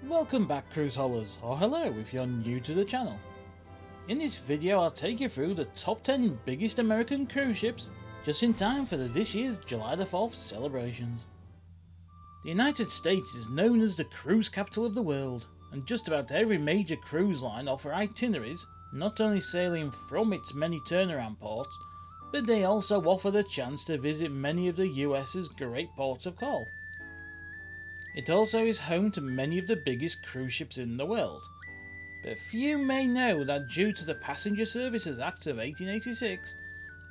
Welcome back, CruiseHols, or hello if you're new to the channel. In this video I'll take you through the top 10 biggest American cruise ships, just in time for this year's July the 4th celebrations. The United States is known as the cruise capital of the world, and just about every major cruise line offer itineraries, not only sailing from its many turnaround ports, but they also offer the chance to visit many of the US's great ports of call. It also is home to many of the biggest cruise ships in the world, but few may know that due to the Passenger Services Act of 1886,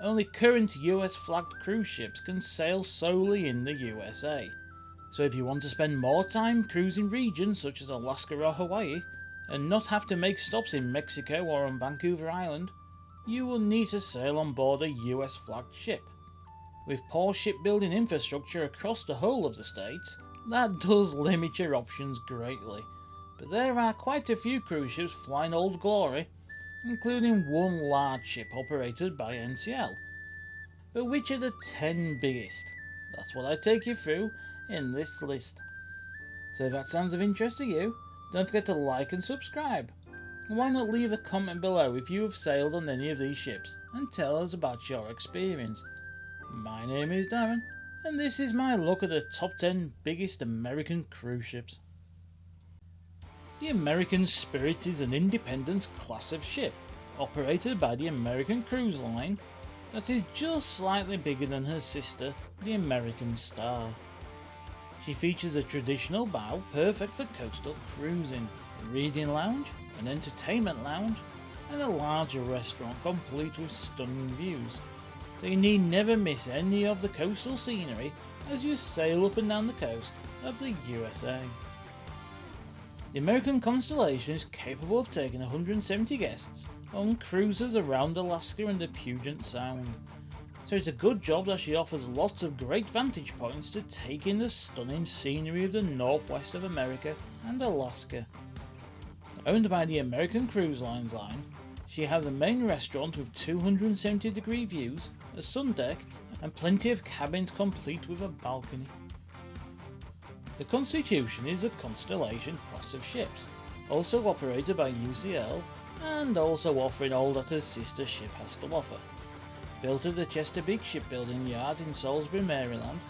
only current US flagged cruise ships can sail solely in the USA. So if you want to spend more time cruising regions such as Alaska or Hawaii, and not have to make stops in Mexico or on Vancouver Island, you will need to sail on board a US flagged ship. With poor shipbuilding infrastructure across the whole of the states, that does limit your options greatly, but there are quite a few cruise ships flying Old Glory, including one large ship operated by NCL. But which are the 10 biggest? That's what I take you through in this list. So if that sounds of interest to you, don't forget to like and subscribe. And why not leave a comment below if you have sailed on any of these ships and tell us about your experience. My name is Darren, and this is my look at the top 10 biggest American cruise ships. The American Spirit is an independent class of ship, operated by the American Cruise Line, that is just slightly bigger than her sister, the American Star. She features a traditional bow perfect for coastal cruising, a reading lounge, an entertainment lounge, and a larger restaurant complete with stunning views, so you need never miss any of the coastal scenery as you sail up and down the coast of the USA. The American Constellation is capable of taking 170 guests on cruises around Alaska and the Puget Sound, so it's a good job that she offers lots of great vantage points to take in the stunning scenery of the northwest of America and Alaska. Owned by the American Cruise Lines line, she has a main restaurant with 270-degree views, a sun deck, and plenty of cabins complete with a balcony. The Constitution is a Constellation class of ships, also operated by UCL, and also offering all that her sister ship has to offer. Built at the Chesapeake Shipbuilding Yard in Salisbury, Maryland,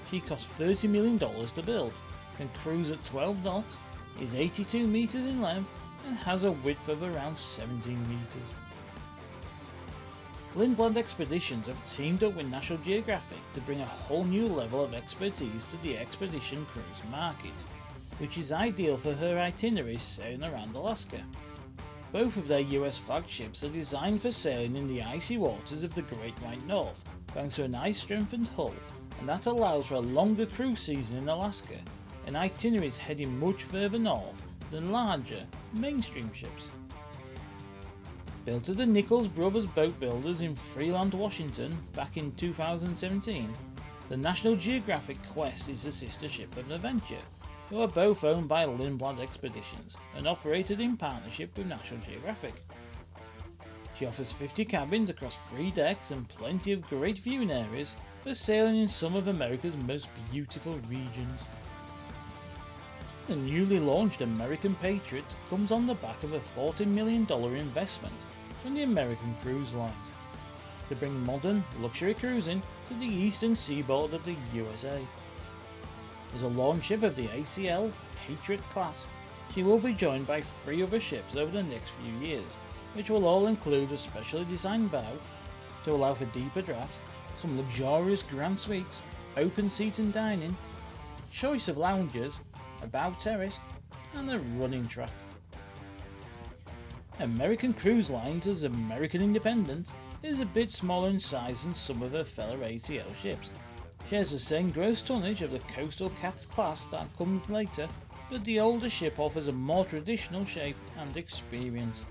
she cost $30 million to build, can cruise at 12 knots, is 82 meters in length, and has a width of around 17 meters. Lindblad Expeditions have teamed up with National Geographic to bring a whole new level of expertise to the expedition cruise market, which is ideal for her itineraries sailing around Alaska. Both of their US flagships are designed for sailing in the icy waters of the Great White North, thanks to an ice-strengthened hull, and that allows for a longer cruise season in Alaska, and itineraries heading much further north than larger, mainstream ships. Built at the Nichols Brothers Boat Builders in Freeland, Washington back in 2017, the National Geographic Quest is the sister ship of the Venture, who are both owned by Lindblad Expeditions and operated in partnership with National Geographic. She offers 50 cabins across 3 decks and plenty of great viewing areas for sailing in some of America's most beautiful regions. The newly launched American Patriot comes on the back of a $40 million investment from the American Cruise Lines to bring modern luxury cruising to the eastern seaboard of the USA. As a launch ship of the ACL Patriot class, she will be joined by 3 other ships over the next few years, which will all include a specially designed bow to allow for deeper drafts, some luxurious grand suites, open seat and dining, choice of lounges, a bow terrace, and a running track. American Cruise Lines, as American Independent, is a bit smaller in size than some of her fellow ACL ships. She has the same gross tonnage of the Coastal Cats class that comes later, but the older ship offers a more traditional shape and experience.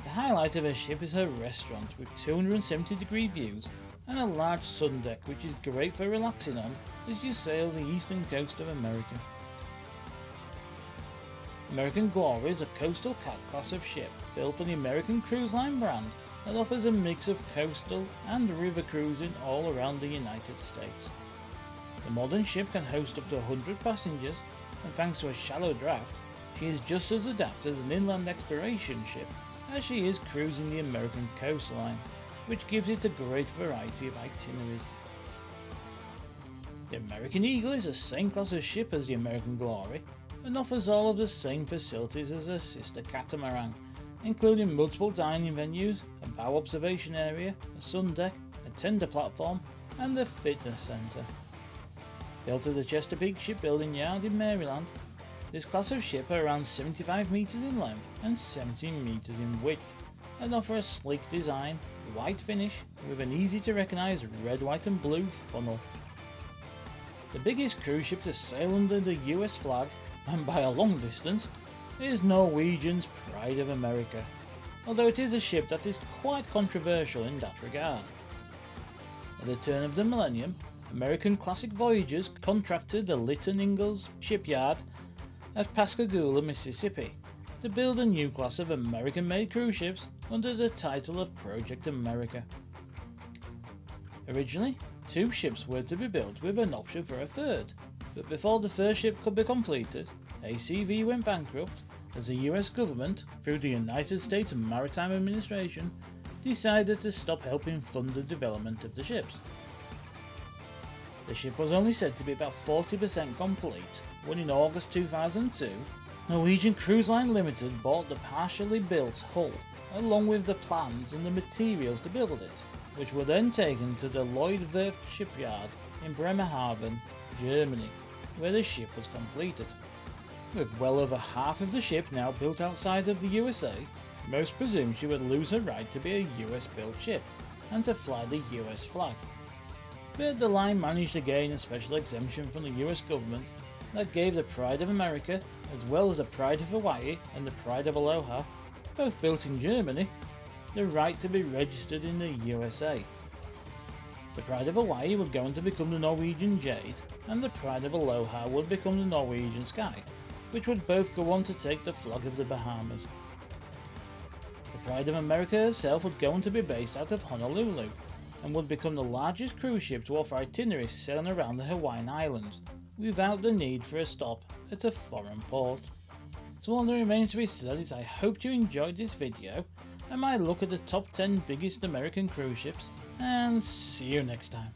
The highlight of her ship is her restaurant with 270-degree views and a large sun deck, which is great for relaxing on as you sail the eastern coast of America. American Glory is a coastal cat class of ship built for the American Cruise Line brand that offers a mix of coastal and river cruising all around the United States. The modern ship can host up to 100 passengers, and thanks to a shallow draft, she is just as adept as an inland exploration ship as she is cruising the American coastline, which gives it a great variety of itineraries. The American Eagle is the same class of ship as the American Glory and offers all of the same facilities as her sister catamaran, including multiple dining venues, a bow observation area, a sun deck, a tender platform, and a fitness centre. Built at the Chesapeake Shipbuilding Yard in Maryland, this class of ship are around 75 metres in length and 17 metres in width, and offer a sleek design, white finish, with an easy to recognise red, white and blue funnel. The biggest cruise ship to sail under the US flag, and by a long distance, is Norwegian's Pride of America, although it is a ship that is quite controversial in that regard. At the turn of the millennium, American Classic Voyagers contracted the Lytton Ingalls shipyard at Pascagoula, Mississippi, to build a new class of American-made cruise ships under the title of Project America. Originally, 2 ships were to be built with an option for a third, but before the first ship could be completed, ACV went bankrupt as the US government, through the United States Maritime Administration, decided to stop helping fund the development of the ships. The ship was only said to be about 40% complete when in August 2002, Norwegian Cruise Line Limited bought the partially built hull along with the plans and the materials to build it, which were then taken to the Lloyd Werft shipyard in Bremerhaven, Germany, where the ship was completed. With well over half of the ship now built outside of the USA, most presumed she would lose her right to be a US built ship and to fly the US flag. But the line managed to gain a special exemption from the US government that gave the Pride of America, as well as the Pride of Hawaii and the Pride of Aloha, both built in Germany, the right to be registered in the USA. The Pride of Hawaii would go on to become the Norwegian Jade, and the Pride of Aloha would become the Norwegian Sky, which would both go on to take the flag of the Bahamas. The Pride of America herself would go on to be based out of Honolulu, and would become the largest cruise ship to offer itineraries sailing around the Hawaiian Islands, without the need for a stop at a foreign port. So all that remains to be said is I hope you enjoyed this video and my look at the top 10 biggest American cruise ships, and see you next time.